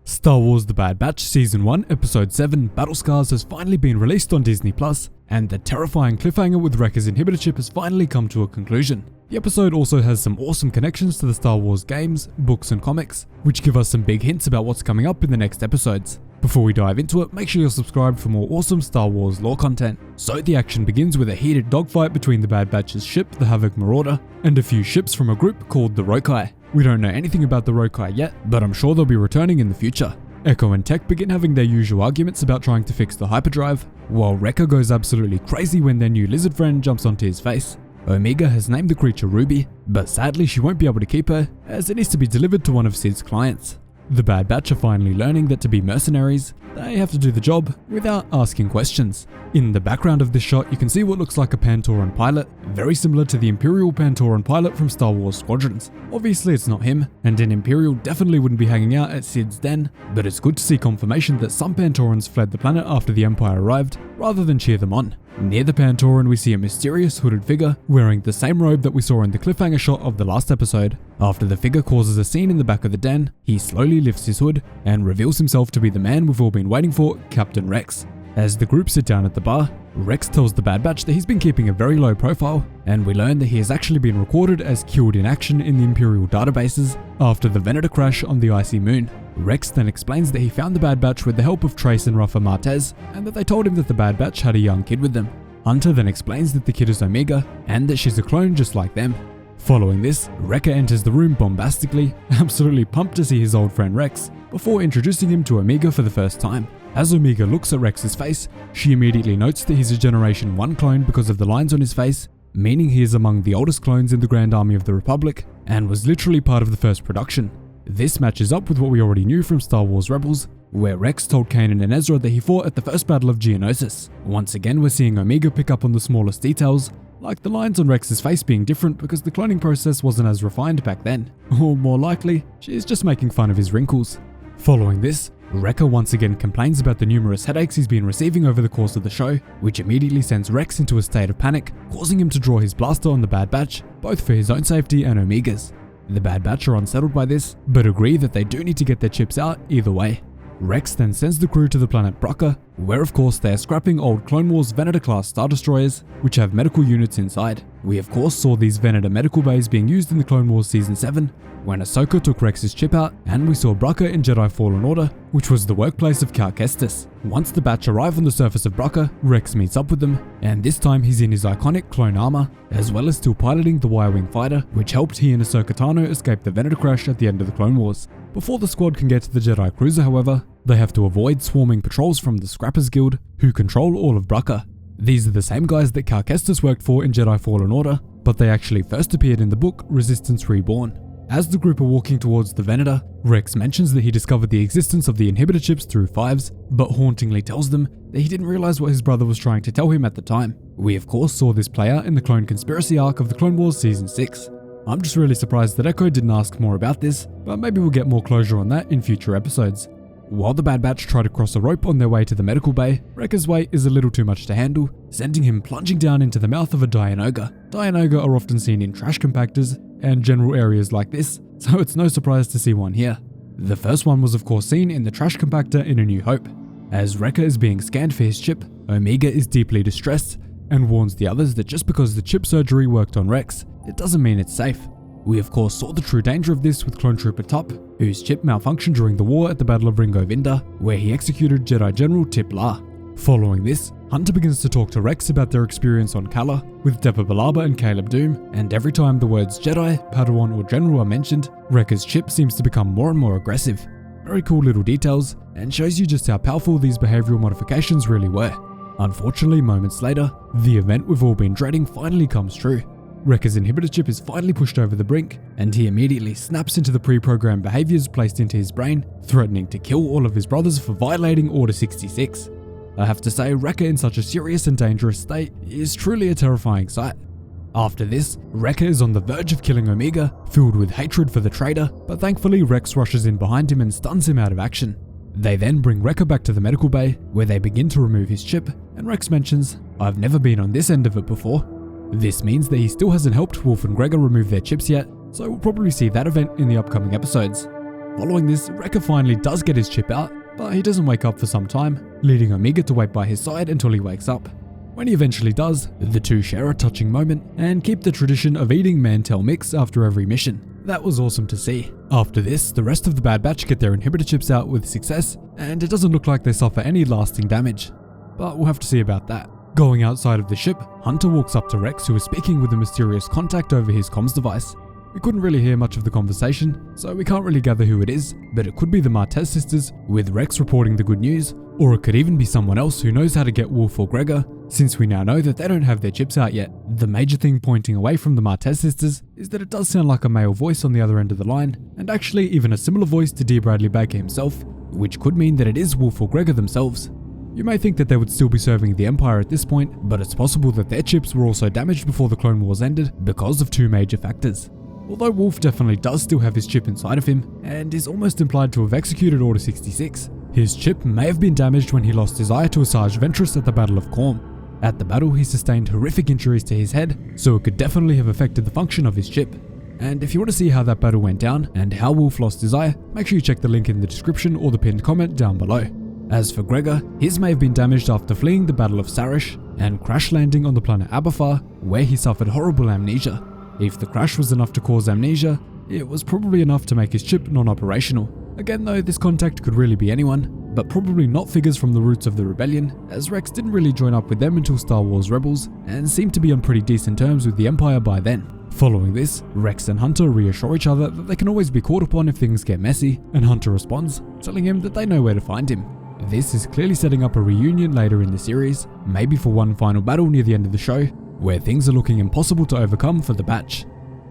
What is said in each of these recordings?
Star Wars The Bad Batch Season 1 Episode 7 Battle Scars has finally been released on Disney+, and the terrifying cliffhanger with Wreckers inhibitor chip has finally come to a conclusion. The episode also has some awesome connections to the Star Wars games, books and comics, which give us some big hints about what's coming up in the next episodes. Before we dive into it, make sure you're subscribed for more awesome Star Wars lore content. So the action begins with a heated dogfight between the Bad Batch's ship, the Havoc Marauder, and a few ships from a group called the Rokai. We don't know anything about the Rokai yet, but I'm sure they'll be returning in the future. Echo and Tech begin having their usual arguments about trying to fix the hyperdrive, while Wrecker goes absolutely crazy when their new lizard friend jumps onto his face. Omega has named the creature Ruby, but sadly she won't be able to keep her, as it needs to be delivered to one of Sid's clients. The Bad Batch are finally learning that to be mercenaries, they have to do the job without asking questions. In the background of this shot, you can see what looks like a Pantoran pilot, very similar to the Imperial Pantoran pilot from Star Wars Squadrons. Obviously it's not him, and an Imperial definitely wouldn't be hanging out at Sid's den, but it's good to see confirmation that some Pantorans fled the planet after the Empire arrived, rather than cheer them on. Near the Pantoran, we see a mysterious hooded figure wearing the same robe that we saw in the cliffhanger shot of the last episode. After the figure causes a scene in the back of the den, he slowly lifts his hood and reveals himself to be the man we've all been waiting for, Captain Rex. As the group sit down at the bar, Rex tells the Bad Batch that he's been keeping a very low profile, and we learn that he has actually been recorded as killed in action in the Imperial databases after the Venator crash on the icy moon. Rex then explains that he found the Bad Batch with the help of Trace and Rafa Martez, and that they told him that the Bad Batch had a young kid with them. Hunter then explains that the kid is Omega, and that she's a clone just like them. Following this, Wrecker enters the room bombastically, absolutely pumped to see his old friend Rex, before introducing him to Omega for the first time. As Omega looks at Rex's face, she immediately notes that he's a Generation 1 clone because of the lines on his face, meaning he is among the oldest clones in the Grand Army of the Republic, and was literally part of the first production. This matches up with what we already knew from Star Wars Rebels, where Rex told Kanan and Ezra that he fought at the first battle of Geonosis. Once again, we're seeing Omega pick up on the smallest details, like the lines on Rex's face being different because the cloning process wasn't as refined back then. Or more likely, she's just making fun of his wrinkles. Following this, Wrecker once again complains about the numerous headaches he's been receiving over the course of the show, which immediately sends Rex into a state of panic, causing him to draw his blaster on the Bad Batch, both for his own safety and Omega's. The Bad Batch are unsettled by this, but agree that they do need to get their chips out either way. Rex then sends the crew to the planet Bracca, where of course they are scrapping old Clone Wars Venator-class Star Destroyers, which have medical units inside. We of course saw these Venator medical bays being used in the Clone Wars Season 7, when Ahsoka took Rex's chip out, and we saw Bracca in Jedi Fallen Order, which was the workplace of Cal Kestis. Once the Batch arrive on the surface of Bracca, Rex meets up with them, and this time he's in his iconic clone armor, as well as still piloting the Y-Wing fighter, which helped he and Ahsoka Tano escape the Venator crash at the end of the Clone Wars. Before the squad can get to the Jedi Cruiser, however, they have to avoid swarming patrols from the Scrappers Guild, who control all of Bracca. These are the same guys that Cal Kestis worked for in Jedi Fallen Order, but they actually first appeared in the book Resistance Reborn. As the group are walking towards the Venator, Rex mentions that he discovered the existence of the inhibitor chips through Fives, but hauntingly tells them that he didn't realize what his brother was trying to tell him at the time. We of course saw this play out in the Clone Conspiracy arc of the Clone Wars Season 6. I'm just really surprised that Echo didn't ask more about this, but maybe we'll get more closure on that in future episodes. While the Bad Batch try to cross a rope on their way to the medical bay, Wrecker's weight is a little too much to handle, sending him plunging down into the mouth of a Dianoga. Dianoga are often seen in trash compactors and general areas like this, so it's no surprise to see one here. The first one was of course seen in the trash compactor in A New Hope. As Wrecker is being scanned for his chip, Omega is deeply distressed and warns the others that just because the chip surgery worked on Rex, it doesn't mean it's safe. We of course saw the true danger of this with Clone Trooper Top, whose chip malfunctioned during the war at the Battle of Ringo Vinda, where he executed Jedi General Tip La. Following this, Hunter begins to talk to Rex about their experience on Kala with Depa Billaba and Caleb Doom, and every time the words Jedi, Padawan or General are mentioned, Wrecker's chip seems to become more and more aggressive. Very cool little details, and shows you just how powerful these behavioral modifications really were. Unfortunately, moments later, the event we've all been dreading finally comes true. Wrecker's inhibitor chip is finally pushed over the brink, and he immediately snaps into the pre-programmed behaviors placed into his brain, threatening to kill all of his brothers for violating Order 66. I have to say, Wrecker in such a serious and dangerous state is truly a terrifying sight. After this, Wrecker is on the verge of killing Omega, filled with hatred for the traitor, but thankfully Rex rushes in behind him and stuns him out of action. They then bring Wrecker back to the medical bay, where they begin to remove his chip, and Rex mentions, "I've never been on this end of it before." This means that he still hasn't helped Wolf and Gregor remove their chips yet, so we'll probably see that event in the upcoming episodes. Following this, Wrecker finally does get his chip out, but he doesn't wake up for some time, leading Omega to wait by his side until he wakes up. When he eventually does, the two share a touching moment and keep the tradition of eating Mantel mix after every mission. That was awesome to see. After this, the rest of the Bad Batch get their inhibitor chips out with success, and it doesn't look like they suffer any lasting damage. But we'll have to see about that. Going outside of the ship, Hunter walks up to Rex, who is speaking with a mysterious contact over his comms device. We couldn't really hear much of the conversation, so we can't really gather who it is, but it could be the Martez sisters, with Rex reporting the good news, or it could even be someone else who knows how to get Wolf or Gregor, since we now know that they don't have their chips out yet. The major thing pointing away from the Martez sisters is that it does sound like a male voice on the other end of the line, and actually even a similar voice to D. Bradley Baker himself, which could mean that it is Wolf or Gregor themselves. You may think that they would still be serving the Empire at this point, but it's possible that their chips were also damaged before the Clone Wars ended because of two major factors. Although Wolf definitely does still have his chip inside of him, and is almost implied to have executed Order 66, his chip may have been damaged when he lost his eye to Asajj Ventress at the Battle of Khorne. At the battle, he sustained horrific injuries to his head, so it could definitely have affected the function of his chip. And if you want to see how that battle went down, and how Wolf lost his eye, make sure you check the link in the description or the pinned comment down below. As for Gregor, his may have been damaged after fleeing the Battle of Sarish, and crash landing on the planet Abathar, where he suffered horrible amnesia. If the crash was enough to cause amnesia, it was probably enough to make his chip non-operational. Again though, this contact could really be anyone, but probably not figures from the roots of the rebellion, as Rex didn't really join up with them until Star Wars Rebels, and seemed to be on pretty decent terms with the Empire by then. Following this, Rex and Hunter reassure each other that they can always be called upon if things get messy, and Hunter responds, telling him that they know where to find him. This is clearly setting up a reunion later in the series, maybe for one final battle near the end of the show, where things are looking impossible to overcome for the Batch.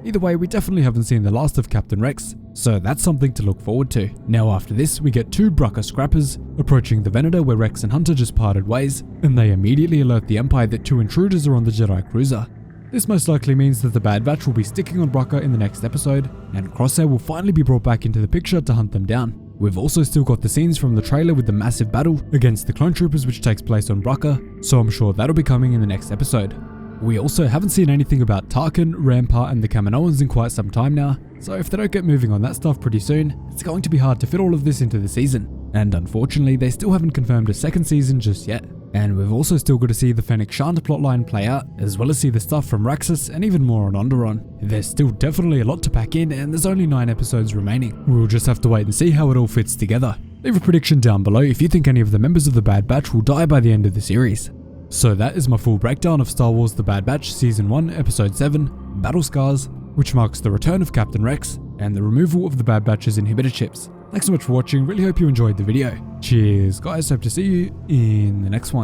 Either way, we definitely haven't seen the last of Captain Rex, so that's something to look forward to. Now after this, we get two Bracca scrappers approaching the Venator where Rex and Hunter just parted ways, and they immediately alert the Empire that two intruders are on the Jedi cruiser. This most likely means that the Bad Batch will be sticking on Bracca in the next episode, and Crosshair will finally be brought back into the picture to hunt them down. We've also still got the scenes from the trailer with the massive battle against the clone troopers which takes place on Bracca, so I'm sure that'll be coming in the next episode. We also haven't seen anything about Tarkin, Rampart and the Kaminoans in quite some time now, so if they don't get moving on that stuff pretty soon, it's going to be hard to fit all of this into the season. And unfortunately, they still haven't confirmed a second season just yet. And we've also still got to see the Fennec Shand plotline play out, as well as see the stuff from Raxus and even more on Onderon. There's still definitely a lot to pack in, and there's only 9 episodes remaining. We'll just have to wait and see how it all fits together. Leave a prediction down below if you think any of the members of the Bad Batch will die by the end of the series. So that is my full breakdown of Star Wars The Bad Batch Season 1 Episode 7, Battle Scars, which marks the return of Captain Rex, and the removal of the Bad Batch's inhibitor chips. Thanks so much for watching, really hope you enjoyed the video. Cheers guys, hope to see you in the next one.